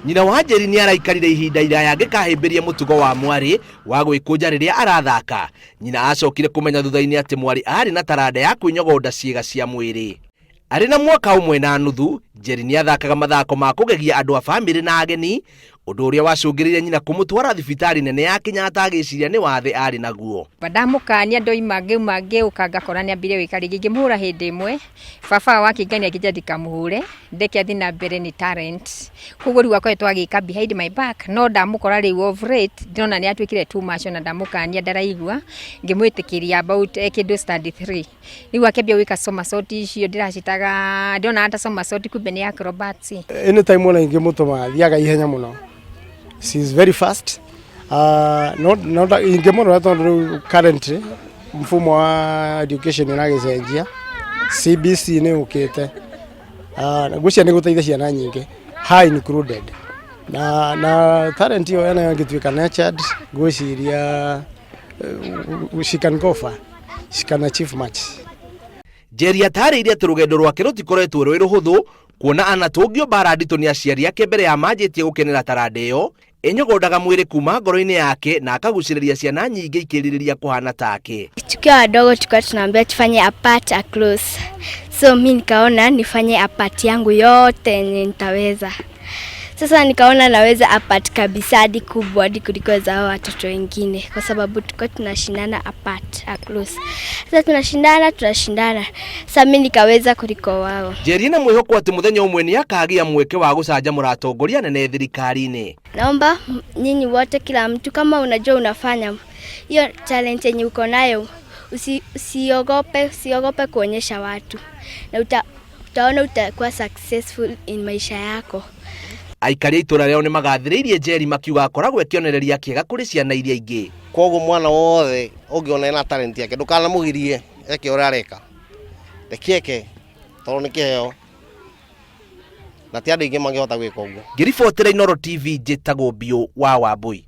Nyina wa Njeri ni araikarire ihinda iraya ngikahimbiria mutugo wa mwari wa gwikuja riria arathaka. Nyina acokire kumenya thutha-ini ati mwari ari na taranda ya kwinyogonda ciega cia mwiri. Ari na mwaka umwe na nuthu, Njeri ni athakaga mathako ma kugegia andu a family na ageni, undu uria wacungiriire nyina kumutwara thibitari nene ya Kenyatta agiciria ni wathe ari naguo. Ndamukania ndoima ngiuka ngakora ni ambire wikari ngimuhura hindi imwe baba wake ngania kijadi kamuhure ndeke athi na mbere ni talent kuguri wakwa twagika behind my back no ndamukora riu of late ndona ni atwikire too much na ndamukania ndaraigua ngimwitikiria about ekindo study 3 riu akebia wika somersault icio ndiracitaga ndona ata somersault kumbe ni acrobats. Anytime ona ingimutuma thiaga ihenya muno. She is very fast. Not ingemona tondu currently mfumo wa education iragecenjia. CBC ni ukite. Gucia ni guteithia ciana nyingi, high included. Na talent yo yana yangitwika nurtured, guciria she can go far. She can achieve much. Njeri atariirie ati rugendo rwake rutikoretwo rwi ruhuthu kuona anatungio bara ndito ni aciari ake mbere ya manjitie gukenera taranda iyo enyogondaga mwiri kuma ngoro-ini yake na akaguciriria ciana nyingi ikiririria kuhana take. Tukiwa wadogo tulikuwa tunaambia tufanye a part a close. So mimi nikaona nifanye a part yangu yote yenye nitaweza. Sasa nikaona naweza a part kabisa hadi kubwa hadi kuliko za watoto wengine kwa sababu tulikuwa tunashindana a part a close. Sasa tunashindana. Sasa mimi nikaweza kuliko wao. Njeri na mwihoko ati muthenya umwe ni akagia mweke wa gucanjamura atongoria nene thirikari-ini. Naomba nyinyi wote, kila mtu kama unajua unafanya hiyo talent yenye uko nayo, usiogope kuonyesha watu. Na utaona utakuwa successful in maisha yako. Aikari itura reo ni magathiriirie Njeri makiuga akoragwo ekionereria kiega kuri ciana iria ingi. Koguo mwana wothe ungiona na talent yake ndukana mugirie eke ura areka. Rekieke tondu ni kiheo. Na ti andu ingi mangihota gwika uguo. Ngiribotera Inooro TV njitagwo Bio wa Wambui.